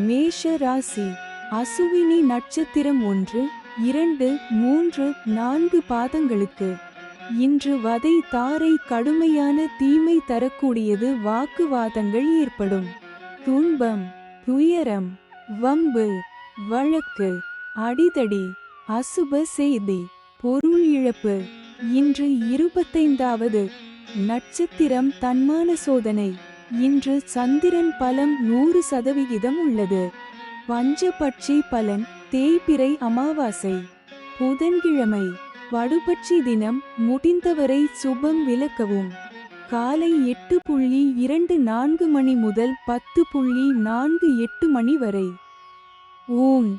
மேஷ ராசி. அசுவினி நட்சத்திரம் 1, 2, 3, 4 பாதங்களுக்கு. இன்று வதை தாரை கடுமையான தீமை தரக்கூடியது. வாக்குவாதங்கள் ஏற்படும். துன்பம், துயரம், வம்பு, வழக்கு, அடிதடி, அசுப செய்தி, பொருள் இழப்பு. இன்று 25வது நட்சத்திரம் தன்மான சோதனை. இன்று சந்திரன் பலம் 100% உள்ளது. பஞ்சபட்சி பலன் தேய்பிறை அமாவாசை. புதன்கிழமை. வடுபட்சி தினம். முடிந்தவரை சுபம் விலக்கவும். காலை 8:24 மணி முதல் 10:48 மணி வரை. ஊன்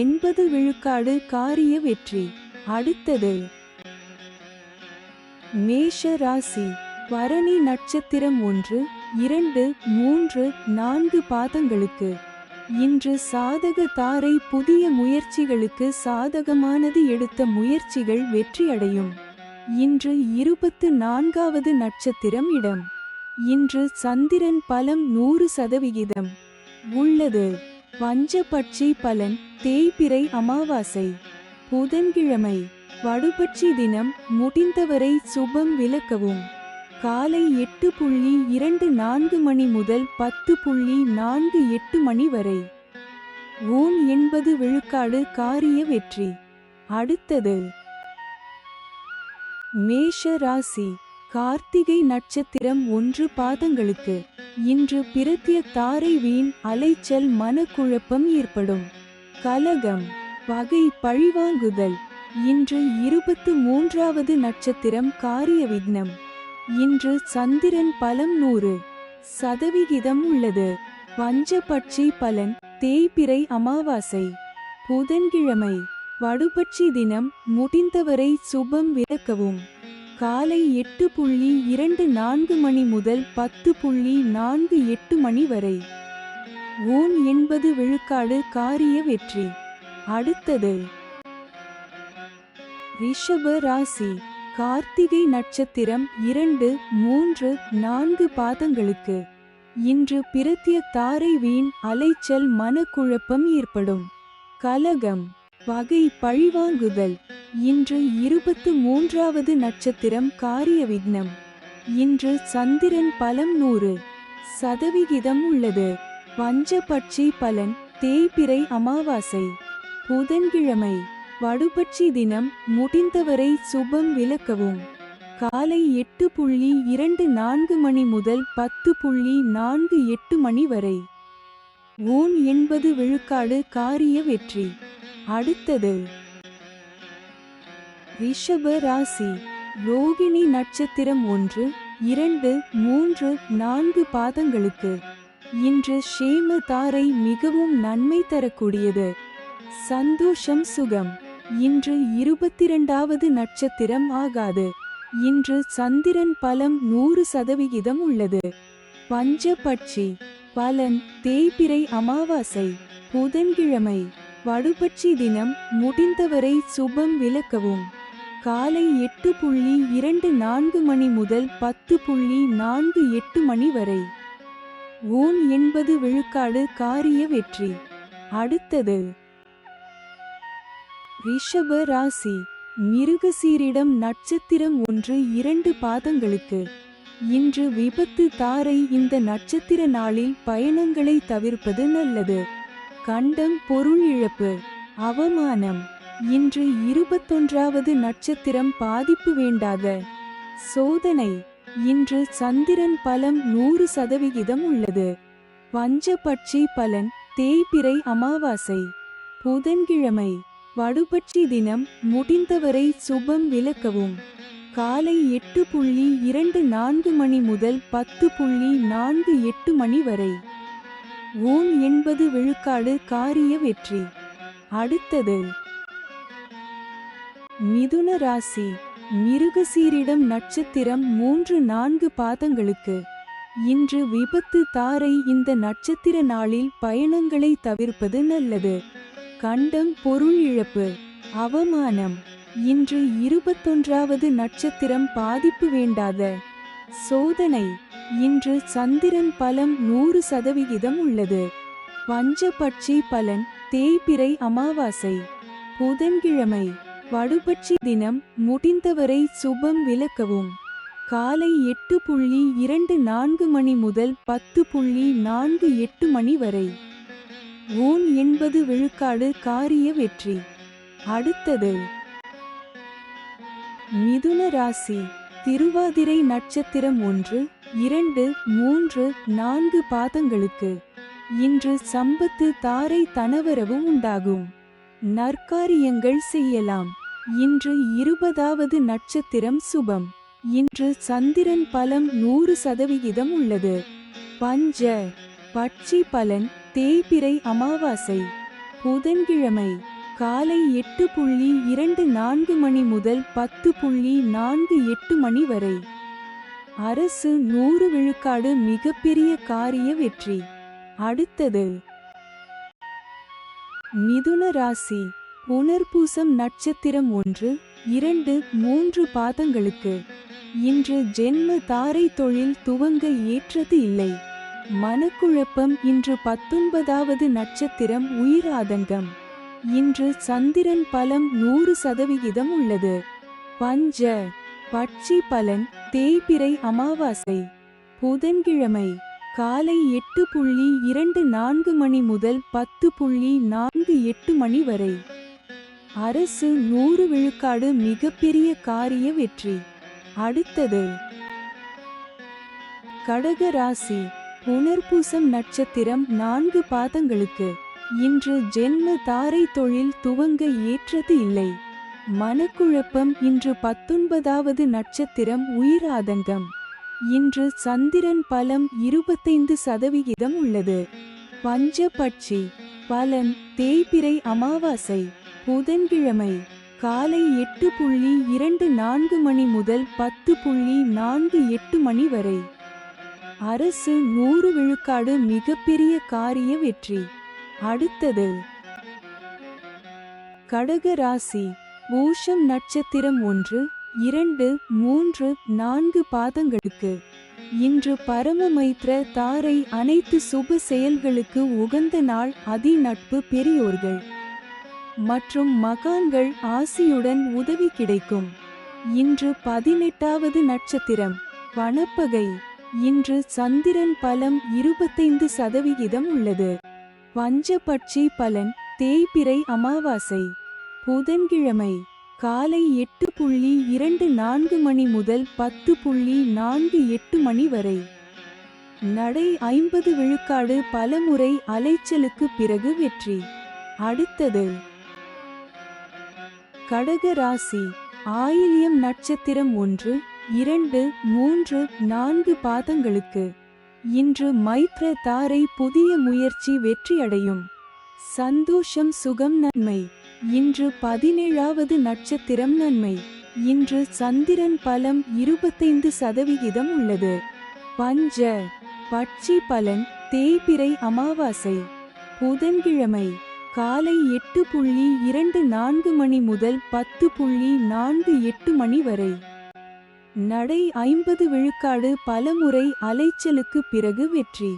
80 விழுக்காடு காரிய வெற்றி. அடுத்தது மேஷ ராசி. பரணி நட்சத்திரம் 1, 2, 3, 4 பாதங்களுக்கு. இன்று சாதக தாரை புதிய முயற்சிகளுக்கு சாதகமானது. எடுத்த முயற்சிகள் வெற்றியடையும். இன்று 24வது நட்சத்திரம் இடம். இன்று சந்திரன் பலம் 100% உள்ளது. பஞ்சபட்சி பலன் தேய்பிறை அமாவாசை. புதன்கிழமை. வடுபட்சி தினம். முடிந்தவரை சுபம் விலக்கவும். காலை 8:24 மணி முதல் 10:48 மணி வரை. ஊன் 80 விழுக்காடு காரிய வெற்றி. அடுத்தது மேஷ ராசி. கார்த்திகை நட்சத்திரம் 1 பாதங்களுக்கு. இன்று பிரத்ய தாரை வீண் அலைச்சல் மனக்குழப்பம் ஏற்படும். கலகம், பகை, பழிவாங்குதல். இன்று 23வது நட்சத்திரம் காரிய விக்னம். இன்று சந்திரன் பலம் 100% உள்ளது. பஞ்சபட்சி பலன் தேய்பிறை அமாவாசை. புதன்கிழமை. வடுபட்சி தினம். முடிந்தவரை சுபம் விலக்கவும். காலை 8:24 மணி முதல் 10:48 மணி வரை. ஊன் 80 விழுக்காடு காரிய வெற்றி. அடுத்தது ரிஷப ராசி. கார்த்திகை நட்சத்திரம் 2, 3, 4 பாதங்களுக்கு. இன்று பிரத்ய தாரை வீண் அலைச்சல் மனக்குழப்பம் ஏற்படும். கலகம், பகை, பழிவாங்குதல். இன்று 23வது நட்சத்திரம் காரிய விக்னம். இன்று சந்திரன் பலம் 100% உள்ளது. பஞ்சபட்சி பலன் தேய்பிறை அமாவாசை. புதன்கிழமை. வடுபட்சி தினம். முடிந்தவரை சுபம் விலக்கவும். காலை 8:24 மணி முதல் 10:48 மணி வரை. ஊன் 80 விழுக்காடு காரிய வெற்றி. அடுத்தது ரிஷப ராசி. ரோகிணி நட்சத்திரம் 1, 2, 3, 4 பாதங்களுக்கு. இன்று ஷேம தாரை மிகவும் நன்மை தரக்கூடியது. சந்தோஷம், சுகம். இன்று 22வது நட்சத்திரம் ஆகாது. இன்று சந்திரன் பலம் 100% உள்ளது. பஞ்சபட்சி பலன் தேய்பிறை அமாவாசை. புதன்கிழமை. வடுபட்சி தினம். முடிந்தவரை சுபம் விலக்கவும். காலை 8:24 மணி முதல் 10:48 மணி வரை. ஊன் 80 விழுக்காடு காரிய வெற்றி. அடுத்தது ரிஷப ராசி. மிருகசீரிடம் நட்சத்திரம் 1, 2 பாதங்களுக்கு. இன்று விபத்து தாரை. இந்த நட்சத்திர நாளில் பயணங்களை தவிர்ப்பது நல்லது. கண்டம், பொருள் இழப்பு, அவமானம். இன்று 21வது நட்சத்திரம் பாதிப்பு வேண்டாத சோதனை. இன்று சந்திரன் பலம் 100% உள்ளது. பஞ்சபட்சி பலன் தேய்பிறை அமாவாசை. புதன்கிழமை. வடுபட்சி தினம். முடிந்தவரை சுபம் விலக்கவும். காலை 8:24 மணி முதல் 10:48 மணி வரை. ஊன் 80 விழுக்காடு காரிய வெற்றி. அடுத்தது மிதுன ராசி. மிருகசீரிடம் நட்சத்திரம் 3, 4 பாதங்களுக்கு. இன்று விபத்து தாரை. இந்த நட்சத்திர நாளில் பயணங்களை தவிர்ப்பது நல்லது. கண்டம், பொருள் இழப்பு, அவமானம். இன்று 21வது நட்சத்திரம் பாதிப்பு வேண்டாத சோதனை. இன்று சந்திரன் பலம் 100% உள்ளது. பஞ்சபட்சி பலன் தேய்பிறை அமாவாசை புதன்கிழமை வடுபட்சி தினம் முடிந்தவரை சுபம் விலக்கவும். காலை 8:24 மணி முதல் 10:48 மணி வரை. ஊன் 80 விழுக்காடு காரிய வெற்றி. அடுத்தது மிதுன ராசி. திருவாதிரை நட்சத்திரம் 1, 2, 3, 4 பாதங்களுக்கு இன்று சம்பத்து தாரை தனவரவு உண்டாகும். நற்காரியங்கள் செய்யலாம். இன்று 20வது நட்சத்திரம் சுபம். இன்று சந்திரன் பலம் 100% உள்ளது. பஞ்ச பட்சி பலன் தேய்பிறை அமாவாசை புதன்கிழமை காலை 8:24 மணி முதல் 10:48 மணி வரை. அரசு 100 விழுக்காடு மிகப்பெரிய காரிய வெற்றி. அடுத்தது மிதுன ராசி. புனர்பூசம் நட்சத்திரம் 1, 2, 3 பாதங்களுக்கு இன்று ஜென்ம தாரை தொழில் துவங்க ஏற்றது இல்லை. மனக்குழப்பம். இன்று 19வது நட்சத்திரம் உயிர் ஆதங்கம். இன்று சந்திரன் பலம் 100% உள்ளது. பஞ்ச பட்சி பலன் தேய்பிறை அமாவாசை புதன்கிழமை காலை 8:24 மணி முதல் 10:48 மணி வரை. அரசு 100 விழுக்காடு மிகப்பெரிய காரிய வெற்றி. அடுத்தது கடக ராசி. புனர்பூசம் நட்சத்திரம் 4 பாதங்களுக்கு இன்று ஜென்ம தாரை தொழில் துவங்க ஏற்றது இல்லை. மனக்குழப்பம். இன்று 19வது நட்சத்திரம் உயிர் ஆதங்கம். இன்று சந்திரன் பலம் 25% உள்ளது. பஞ்சபட்சி பலன் தேய்பிறை அமாவாசை புதன்கிழமை காலை 8:24 மணி முதல் 10:48 மணி வரை. அரசு 100 விழுக்காடு மிகப்பெரிய காரிய வெற்றி. அடுத்தது கடக ராசி. பூஷம் நட்சத்திரம் 1, 2, 3, 4 பாதங்களுக்கு இன்று பரமமைத்ர தாரை அனைத்து சுப செயல்களுக்கு உகந்த நாள். அதி நட்பு பெரியோர்கள் மற்றும் மகான்கள் ஆசியுடன் உதவி கிடைக்கும். இன்று 18வது நட்சத்திரம் வனப்பகை. இன்று சந்திரன் பலம் 25% உள்ளது. பஞ்சபட்சி பலன் தேய்பிறை அமாவாசை புதன்கிழமை காலை 8:24 மணி முதல் 10:48 மணி வரை. நடை 50 விழுக்காடு பலமுறை அலைச்சலுக்கு பிறகு வெற்றி. அடுத்தது கடக ராசி. ஆயில்யம் நட்சத்திரம் 1, 2, 3, 4 பாதங்களுக்கு இன்று மைத்ர தாரை புதிய முயற்சி வெற்றியடையும். சந்தோஷம் சுகம் நன்மை. இன்று 17வது நட்சத்திரம் நன்மை. இன்று சந்திரன் பலம் 25% உள்ளது. பஞ்ச பட்சி பலன் தேய்பிறை அமாவாசை புதன்கிழமை காலை 8:24 மணி முதல் 10:48 மணி வரை. நடை 50 விழுக்காடு பலமுறை அலைச்சலுக்கு பிறகு வெற்றி.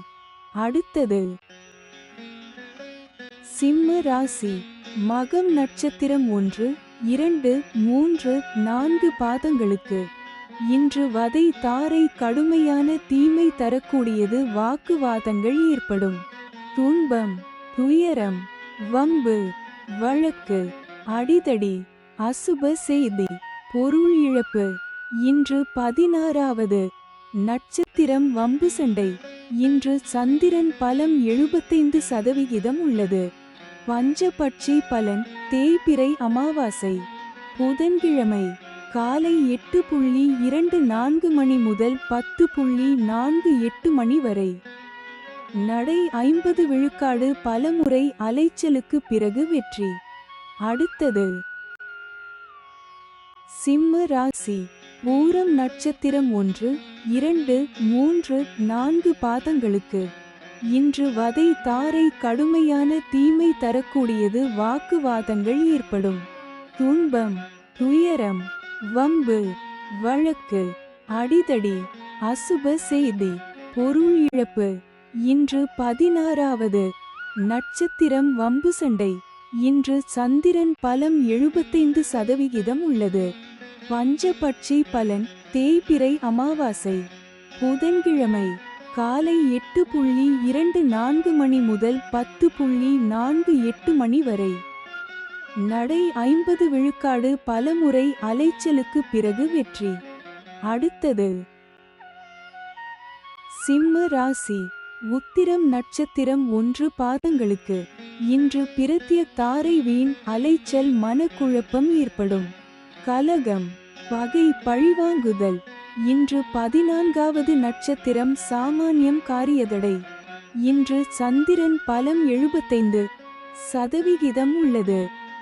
அடுத்தது சிம்ம ராசி. மகம் நட்சத்திரம் 1, 2, 3, 4 பாதங்களுக்கு இன்று வதை தாரை கடுமையான தீமை தரக்கூடியது. வாக்குவாதங்கள் ஏற்படும். துன்பம் துயரம் வம்பு வழக்கு அடிதடி அசுப செய்தி பொருள் இழப்பு. இன்று 16வது நட்சத்திரம் வம்பு சண்டை. இன்று சந்திரன் பலம் 75% உள்ளது. பஞ்சபட்சி பலன் தேய்பிறை அமாவாசை புதன்கிழமை காலை 8:24 மணி முதல் 10:48 மணி வரை. நடை 50 விழுக்காடு பலமுறை அலைச்சலுக்கு பிறகு வெற்றி. அடுத்தது சிம்ம ராசி. பூரம் நட்சத்திரம் 1, 2, 3, 4 பாதங்களுக்கு இன்று வதை தாரை கடுமையான தீமை தரக்கூடியது. வாக்குவாதங்கள் ஏற்படும். துன்பம் துயரம் வம்பு வழக்கு அடிதடி அசுப செய்தி பொருள் இழப்பு. இன்று 16வது நட்சத்திரம் வம்பு சண்டை. இன்று சந்திரன் பலம் 75% உள்ளது. பஞ்சபட்சி பலன் தேய்பிறை அமாவாசை. புதன்கிழமை காலை 8:24 மணி முதல் 10:48 மணி வரை. நடை 50 விழுக்காடு. பலமுறை அலைச்சலுக்கு பிறகு வெற்றி. அடுத்தது சிம்ம ராசி. உத்திரம் நட்சத்திரம் 1 பாதங்களுக்கு. இன்று பிரத்ய தாரை வீண் அலைச்சல் மனக்குழப்பம் ஏற்படும். கலகம் பகை பழிவாங்குதல். இன்று 14வது நட்சத்திரம் சாமானியம் காரியதடை. இன்று சந்திரன் பலம் 75% உள்ளது.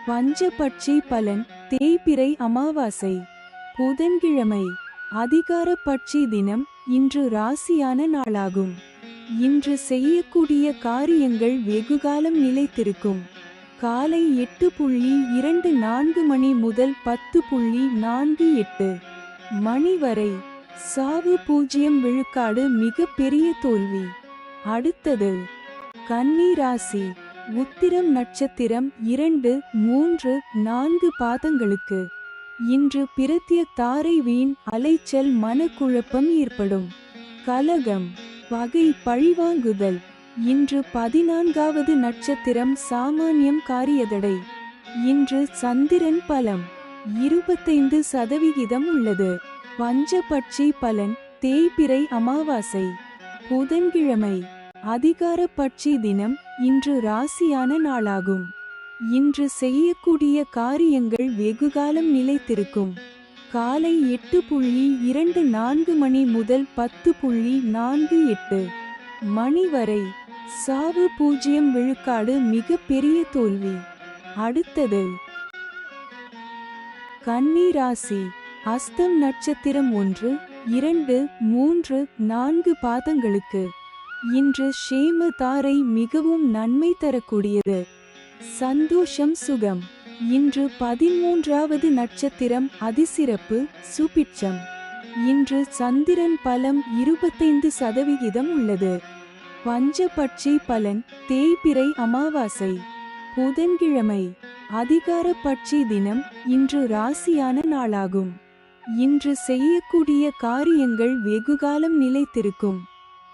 பஞ்சபட்சி பலன் தேய்பிறை அமாவாசை. புதன்கிழமை அதிகார பட்சி தினம். இன்று ராசியான நாளாகும். இன்று செய்யக்கூடிய காரியங்கள் வெகுகாலம் நிலைத்திருக்கும். காலை 8:24 மணி முதல் 10:48 மணி வரை. சாவு 0 விழுக்காடு. மிக பெரிய தோல்வி. அடுத்தது கன்னி ராசி. உத்திரம் நட்சத்திரம் 2, 3, 4 பாதங்களுக்கு. இன்று பிரத்ய தாரை வீண் அலைச்சல் மனக்குழப்பம் ஏற்படும். கலகம் பகை பழிவாங்குதல். இன்று 14வது நட்சத்திரம் சாமானியம் காரியதடை. இன்று சந்திரன் பலம் 25% உள்ளது. பஞ்சபட்சி பலன் தேய்பிறை அமாவாசை. புதன்கிழமை அதிகார பட்சி தினம். இன்று ராசியான நாளாகும். இன்று செய்யக்கூடிய காரியங்கள் வெகுகாலம் நிலைத்திருக்கும். காலை 8:24 மணி முதல் 10:48 மணி வரை. சாவு 0 விழுக்காடு. மிக பெரிய தோல்வி. அடுத்தது கன்னி ராசி. அஸ்தம் நட்சத்திரம் 1, 2, 3, 4 பாதங்களுக்கு. இன்று ஷேம தாரை மிகவும் நன்மை தரக்கூடியது. சந்தோஷம் சுகம். இன்று 13வது நட்சத்திரம் அதிசிறப்பு சுபிட்சம். இன்று சந்திரன் பலம் 25% உள்ளது. பஞ்சபட்சி பலன் தேய்பிறை அமாவாசை. புதன்கிழமை அதிகார பட்சி தினம். இன்று ராசியான நாளாகும். இன்று செய்யக்கூடிய காரியங்கள் வெகுகாலம் நிலைத்திருக்கும்.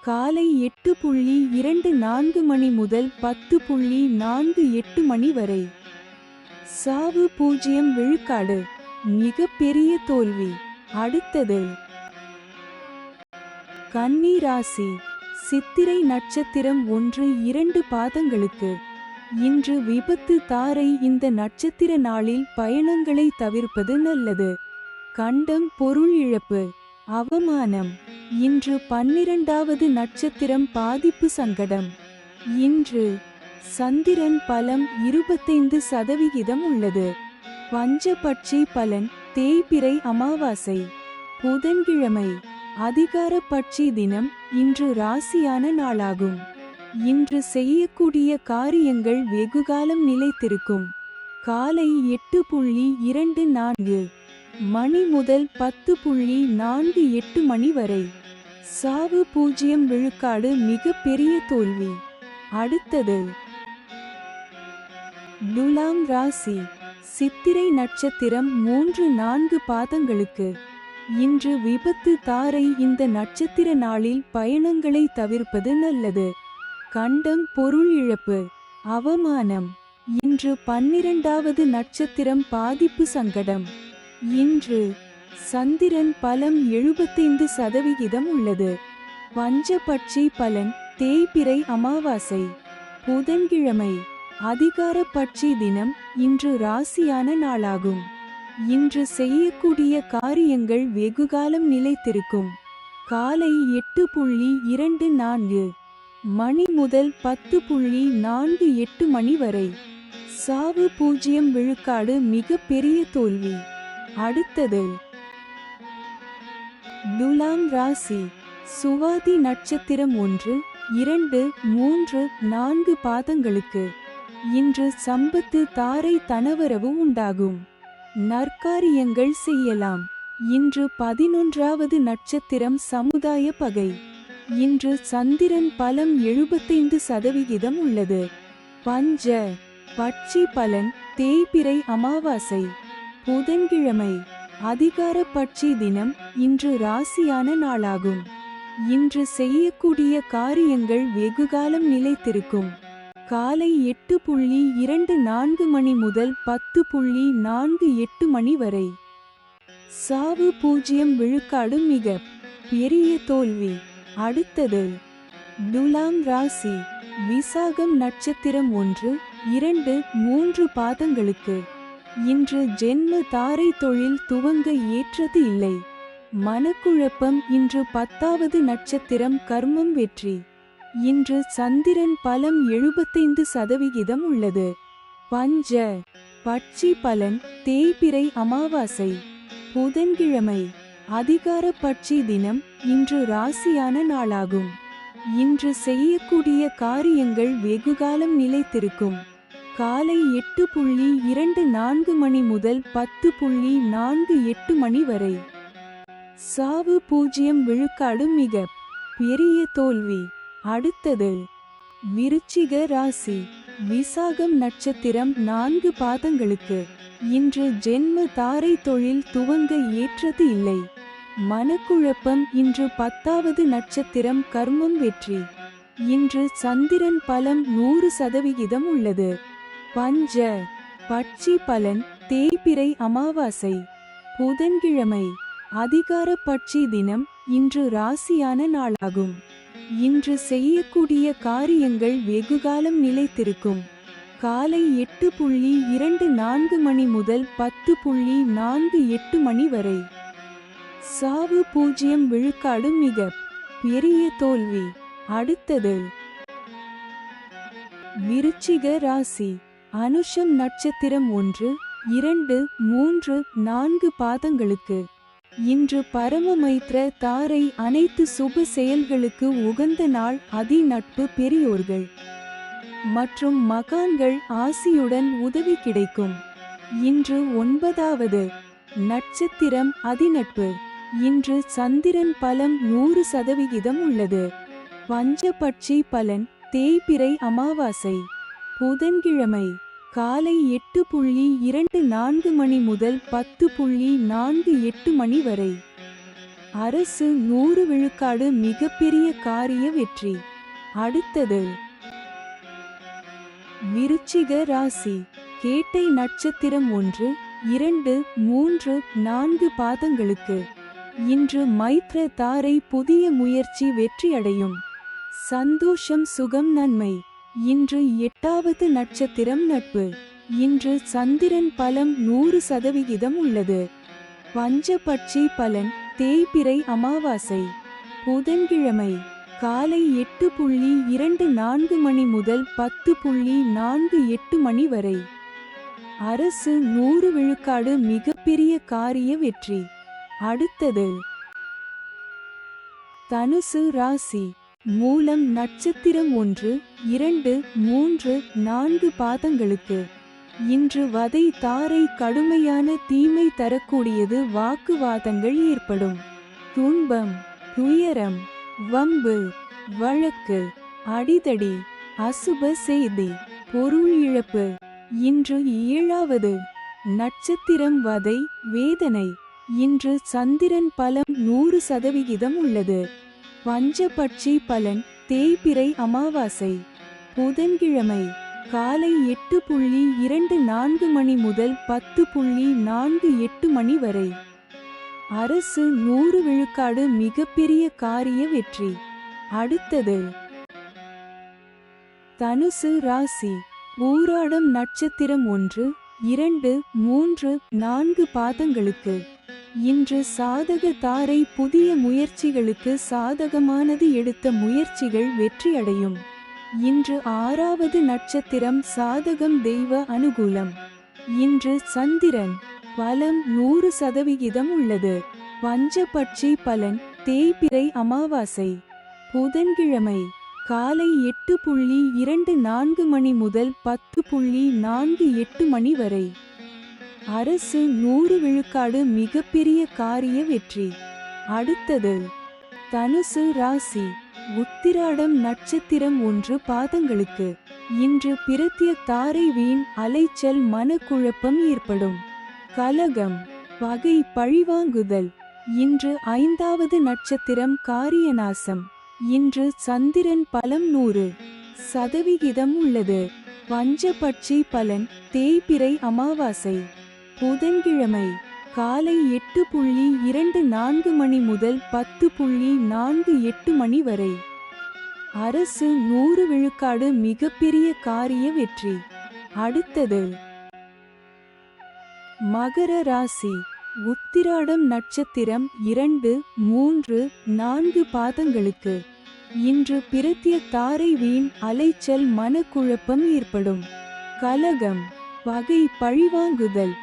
காலை 8:24 மணி முதல் 10:48 மணி வரை. சாவு 0 விழுக்காடு. மிக பெரிய தோல்வி. அடுத்தது கன்னி ராசி. சித்திரை நட்சத்திரம் 1, 2 பாதங்களுக்கு. இன்று விபத்து தாரை. இந்த நட்சத்திர நாளில் பயணங்களை தவிர்ப்பது நல்லது. கண்டம் பொருள் இழப்பு அவமானம். இன்று 12வது நட்சத்திரம் பாதிப்பு சங்கடம். இன்று சந்திரன் பலம் 25% உள்ளது. பஞ்சபட்சி பலன் தேய்பிறை அமாவாசை. புதன்கிழமை அதிகார பட்சி தினம். இன்று ராசியான நாளாகும். இன்று செய்யக்கூடிய காரியங்கள் வெகுகாலம் நிலைத்திருக்கும். காலை 8:24 மணி முதல் 10:48 மணி வரை. சாவு 0 விழுக்காடு. மிக பெரிய தோல்வி. அடுத்தது துலாம் ராசி. சித்திரை நட்சத்திரம் 3, 4 பாதங்களுக்கு. இன்று விபத்து தாரை. இந்த நட்சத்திர நாளில் பயணங்களை தவிர்ப்பது நல்லது. கண்டம் பொருள் இழப்பு அவமானம். இன்று 12வது நட்சத்திரம் பாதிப்பு சங்கடம். இன்று சந்திரன் பலம் 75% உள்ளது. பஞ்சபட்சி பலன் தேய்பிறை அமாவாசை. புதன்கிழமை அதிகார பட்சி தினம். இன்று ராசியான நாளாகும். இன்று செய்யக்கூடிய காரியங்கள் வெகுகாலம் நிலைத்திருக்கும். காலை 8:24 மணி முதல் 10:48 மணி வரை. சாவு 0 விழுக்காடு. மிக பெரிய தோல்வி. அடுத்தது துலாம் ராசி. சுவாதி நட்சத்திரம் 1, 2, 3, 4 பாதங்களுக்கு. இன்று சம்பத்து தாரை தனவரவு உண்டாகும். நற்காரியங்கள் செய்யலாம். இன்று 11வது நட்சத்திரம் சமுதாய பகை. இன்று சந்திரன் பலம் 75% உள்ளது. பஞ்ச பட்சி பலன் தேய்பிறை அமாவாசை புதன்கிழமை அதிகார பட்சி தினம். இன்று ராசியான நாளாகும். இன்று செய்யக்கூடிய காரியங்கள் வெகுகாலம் நிலைத்திருக்கும். காலை 8:24 மணி முதல் 10:48 மணி வரை. சாவு 0 விழுக்காடு, மிக பெரிய தோல்வி. அடுத்தது துலாம் ராசி. விசாகம் நட்சத்திரம் 1, 2, 3 பாதங்களுக்கு. இன்று ஜென்ம தாரை தொழில் துவங்க ஏற்றது இல்லை. மனக்குழப்பம். இன்று 10வது நட்சத்திரம் கர்மம் வெற்றி. இன்று சந்திரன் பலம் 75% உள்ளது. பஞ்ச பட்சி பலன் தேய்பிறை அமாவாசை புதன்கிழமை அதிகார பட்சி தினம். இன்று ராசியான நாளாகும். இன்று செய்யக்கூடிய காரியங்கள் வெகுகாலம் நிலைத்திருக்கும். காலை 8:24 மணி முதல் 10:48 மணி வரை. சாவு 0 விழுக்காடு, மிக பெரிய தோல்வி. அடுத்தது விருச்சிக ராசி. விசாகம் நட்சத்திரம் 4 பாதங்களுக்கு. இன்று ஜென்ம தாரை தொழில் துவங்க ஏற்றது இல்லை. மனக்குழப்பம். இன்று 10வது நட்சத்திரம் கர்மம் வெற்றி. இன்று சந்திரன் பலம் 100% உள்ளது. பஞ்ச பட்சி பலன் தேய்பிறை அமாவாசை புதன்கிழமை அதிகார பட்சி தினம். இன்று ராசியான நாளாகும். இன்று செய்யக்கூடிய காரியங்கள் வெகுகாலம் நிலைத்திருக்கும். காலை 8:24 மணி முதல் 10:48 மணி வரை. சாவு 0 விழுக்காடு, மிக பெரிய தோல்வி. அடுத்தது விருச்சிக ராசி. அனுஷம் நட்சத்திரம் 1, 2, 3, 4 பாதங்களுக்கு. இன்று பரமமைத்ர தாரை அனைத்து சுப செயல்களுக்கு உகந்த நாள். அதி நட்பு, பெரியோர்கள் மற்றும் மகான்கள் ஆசியுடன் உதவி கிடைக்கும். இன்று 9வது நட்சத்திரம் அதிநட்பு. இன்று சந்திரன் பலம் 100% உள்ளது. பஞ்சபட்சி பலன் தேய்பிறை அமாவாசை புதன்கிழமை காலை 8:24 மணி முதல் 10:48 மணி வரை. அரசு 100 விழுக்காடு, மிகப்பெரிய காரிய வெற்றி. அடுத்தது விருச்சிக ராசி. கேட்டை நட்சத்திரம் 1, 2, 3, 4 பாதங்களுக்கு. இன்று மைத்ர தாரை புதிய முயற்சி வெற்றியடையும். சந்தோஷம், சுகம், நன்மை. இன்று 8வது நட்சத்திரம் நட்பு. இன்று சந்திரன் பலம் 100% உள்ளது. பஞ்சபட்சி பலன் தேய்பிறை அமாவாசை புதன்கிழமை காலை 8:24 மணி முதல் 10:48 மணி வரை. அரசு 100 விழுக்காடு, மிகப்பெரிய காரிய வெற்றி. அடுத்தது தனுசு ராசி. மூலம் நட்சத்திரம் 1, 2, 3, 4 பாதங்களுக்கு. இன்று வதை தாரை கடுமையான தீமை தரக்கூடியது. வாக்குவாதங்கள் ஏற்படும். துன்பம், துயரம், வம்பு, வழக்கு, அடிதடி, அசுப செய்தி, பொருள் இழப்பு. இன்று 7வது நட்சத்திரம் வதை, வேதனை. இன்று சந்திரன் பலம் 100% உள்ளது. பஞ்சபட்சி பலன் தேய்பிறை அமாவாசை புதன்கிழமை காலை 8:24 மணி முதல் 10:48 மணி வரை. அரசு 100 விழுக்காடு, மிகப்பெரிய காரிய வெற்றி. அடுத்தது தனுசு ராசி. ஊராடம் நட்சத்திரம் 1, 2, 3, 4 பாதங்களுக்கு. இன்று சாதக தாரை புதிய முயற்சிகளுக்கு சாதகமானது. எடுத்த முயற்சிகள் வெற்றியடையும். இன்று 6வது நட்சத்திரம் சாதகம், தெய்வ அனுகூலம். இன்று சந்திரன் பலம் 100% உள்ளது. பஞ்சபட்சி பலன் தேய்பிறை அமாவாசை புதன்கிழமை காலை 8:24 மணி முதல் 10:48 மணி வரை. அரசு 100 விழுக்காடு, மிகப்பெரிய காரிய வெற்றி. அடுத்தது தனுசு ராசி. உத்திராடம் நட்சத்திரம் 1 பாதங்களுக்கு. இன்று பிரத்ய தாரை வீண் அலைச்சல் மனக்குழப்பம் ஏற்படும். கலகம் பகை பழிவாங்குதல். இன்று 5வது நட்சத்திரம் காரியநாசம். இன்று சந்திரன் பலம் 100% உள்ளது. பஞ்சபட்சி பலன் தேய்பிறை அமாவாசை. புதன்கிழமை காலை 8:24 மணி முதல் 10:48 மணி வரை. அரசு 100 விழுக்காடு மிகப்பெரிய காரிய வெற்றி. அடுத்தது மகர ராசி. உத்திராடம் நட்சத்திரம் 2, 3, 4 பாதங்களுக்கு. இன்று பிரத்ய தாரை வீண் அலைச்சல் மனக்குழப்பம் ஏற்படும். கலகம் பகை பழிவாங்குதல்.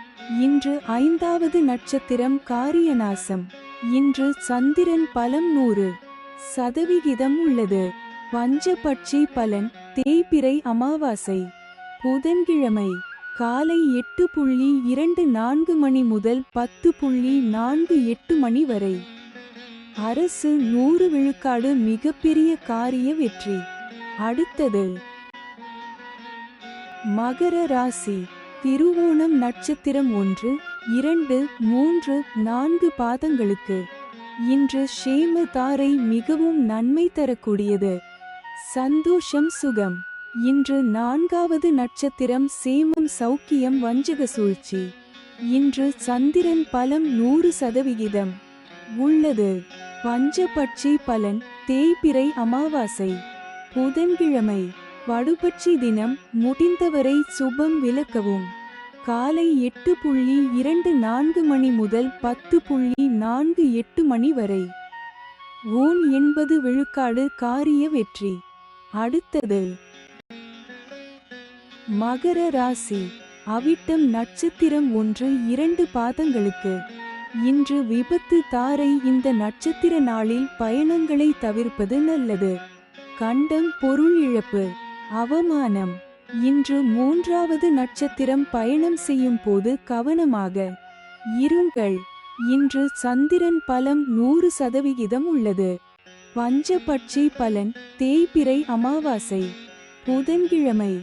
இன்று 5வது நட்சத்திரம் காரியநாசம். இன்று சந்திரன் பலம் 100% உள்ளது. பஞ்சபட்சி பலன் தேய்பிறை அமாவாசை. புதன்கிழமை காலை 8:24 மணி முதல் 10:48 மணி வரை. அரசு 100 விழுக்காடு மிகப்பெரிய காரிய வெற்றி. அடுத்தது மகர ராசி. திருவோணம் நட்சத்திரம் 1, 2, 3, 4 பாதங்களுக்கு. இன்று ஷேம தாரை மிகவும் நன்மை தரக்கூடியது. சந்தோஷம் சுகம். இன்று 4வது நட்சத்திரம் சேமம் சௌக்கியம் வஞ்சக சூழ்ச்சி. இன்று சந்திரன் பலம் 100% உள்ளது. பஞ்சபட்சி பலன் தேய்பிறை அமாவாசை. புதன்கிழமை வடுபட்சி தினம். முடிந்தவரை சுபம் விலக்கவும். காலை 8:24 மணி முதல் 10:48 மணி வரை. 80 விழுக்காடு காரிய வெற்றி. அடுத்தது மகர ராசி. அவிட்டம் நட்சத்திரம் 1, 2 பாதங்களுக்கு. இன்று விபத்து தாரை. இந்த நட்சத்திர நாளில் பயணங்களை தவிர்ப்பது நல்லது. கண்டம் பொருள் இழப்பு அவமானம். இன்று 3வது நட்சத்திரம் பயணம் செய்யும் போது கவனமாக இருங்கள். இன்று சந்திரன் பலம் 100% உள்ளது. பஞ்சபட்சி பலன் தேய்பிறை அமாவாசை. புதன்கிழமை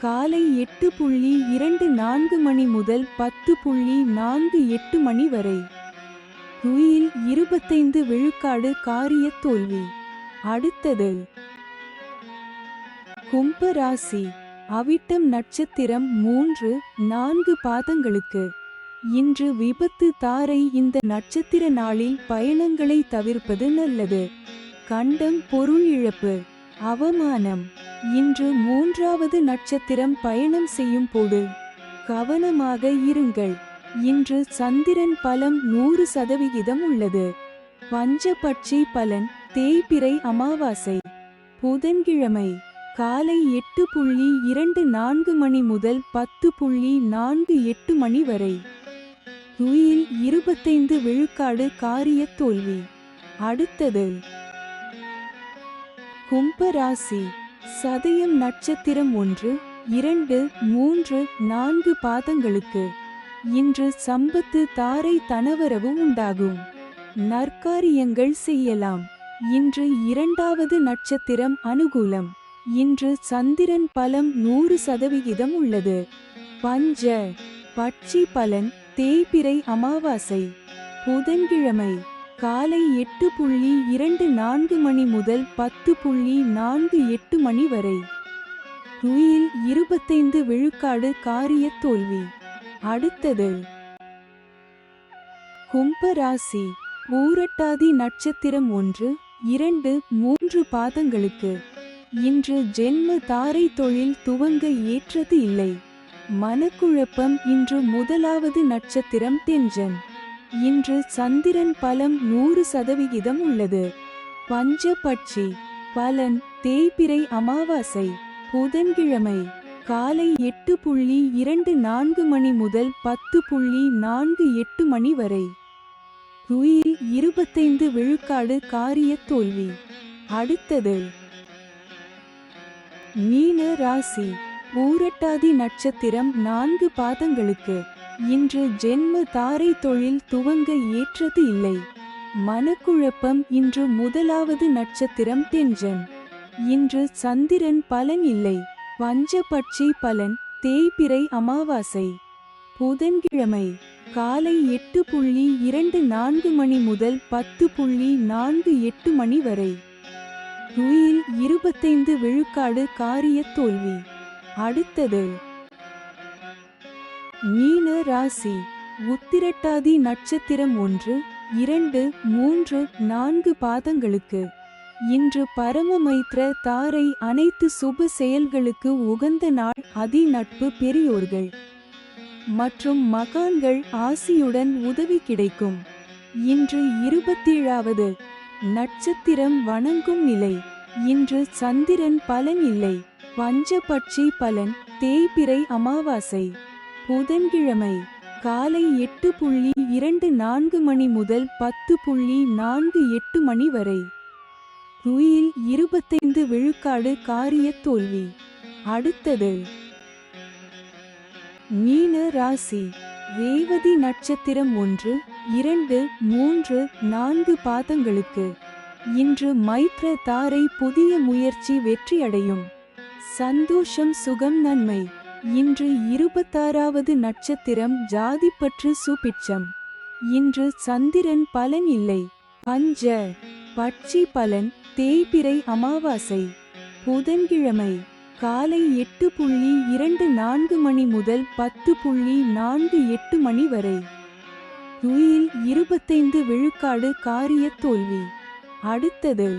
காலை 8:24 மணி முதல் 10:48 மணி வரை. குயில் 25 விழுக்காடு காரிய தோல்வி. அடுத்தது கும்ப ராசி. அவிட்டம் நட்சத்திரம் 3, 4 பாதங்களுக்கு. இன்று விபத்து தாரை. இந்த நட்சத்திர நாளில் பயணங்களை தவிர்ப்பது நல்லது. கண்டம் பொருள் இழப்பு அவமானம். இன்று 3வது நட்சத்திரம் பயணம் செய்யும் போது கவனமாக இருங்கள். இன்று சந்திரன் பலம் 100% உள்ளது. பஞ்சபட்சி பலன் தேய்பிறை அமாவாசை. புதன்கிழமை காலை 8:24 மணி முதல் 10:48 மணி வரை. குயில் 25 விழுக்காடு காரிய தோல்வி. அடுத்தது கும்ப ராசி. சதயம் நட்சத்திரம் 1, 2, 3, 4 பாதங்களுக்கு. இன்று சம்பத்து தாரை தனவரவு உண்டாகும். நற்காரியங்கள் செய்யலாம். இன்று 2வது நட்சத்திரம் அனுகூலம். இன்று சந்திரன் பலம் 100% உள்ளது. பஞ்ச பட்சி பலன் தேய்பிறை அமாவாசை. புதன்கிழமை காலை 8:24 மணி முதல் 10:48 மணி வரை. குயில் 25 விழுக்காடு காரிய தோல்வி. அடுத்தது கும்ப ராசி. பூரட்டாதி நட்சத்திரம் 1, 2, 3 பாதங்களுக்கு. இன்று ஜென்ம தாரை. தொழில் துவங்க ஏற்றது இல்லை. மனக்குழப்பம். இன்று 1வது நட்சத்திரம் தெஞ்சன். இன்று சந்திரன் பலம் 100% உள்ளது. பஞ்சபட்சி பலன் தேய்பிறை அமாவாசை. புதன்கிழமை காலை 8:24 மணி முதல் 10:48 மணி வரை. குயில் 25 விழுக்காடு காரிய தோல்வி. அடுத்தது மீன ராசி. பூரட்டாதி நட்சத்திரம் 4 பாதங்களுக்கு. இன்று ஜென்ம தாரை. தொழில் துவங்க ஏற்றது இல்லை. மனக்குழப்பம். இன்று முதலாவது நட்சத்திரம் தென்றன். இன்று சந்திரன் பலன் இல்லை. பஞ்சபட்சி பலன். தேய்பிறை அமாவாசை. புதன்கிழமை காலை 8:24 மணி முதல் 10:48 மணி வரை. ருயில் 25 விழுக்காடு காரிய தோல்வி. அடுத்தது மீன ராசி. உத்திரட்டாதி நட்சத்திரம் 1, 2, 3, 4 பாதங்களுக்கு. இன்று பரமமைத்ர தாரை. அனைத்து சுப செயல்களுக்கு உகந்த நாள். அதி நட்பு. பெரியோர்கள் மற்றும் மகான்கள் ஆசியுடன் உதவி கிடைக்கும். இன்று 27வது நட்சத்திரம் வணங்கும் நிலை. இன்று சந்திரன் பலன் இல்லை. பஞ்சபட்சி பலன். தேய்பிறை அமாவாசை. புதன்கிழமை காலை 8:24 மணி முதல் 10:48 மணி வரை. ருயில் 25 விழுக்காடு காரிய தோல்வி. அடுத்தது மீன ராசி. ரேவதி நட்சத்திரம் 1, 2, 3, 4 பாதங்களுக்கு. இன்று மைத்ர தாரை. புதிய முயற்சி வெற்றியடையும். சந்தோஷம் சுகம் நன்மை. இன்று 26வது நட்சத்திரம் ஜாதிப்பற்று. சுபிட்சம். இன்று சந்திரன் பலன் இல்லை. பஞ்ச பட்சி பலன். தேய்பிறை அமாவாசை. புதன்கிழமை காலை 8:24 மணி முதல் 10:48 மணி வரை. ருயில் 25 விழுக்காடு காரிய தோல்வி. அடுத்தது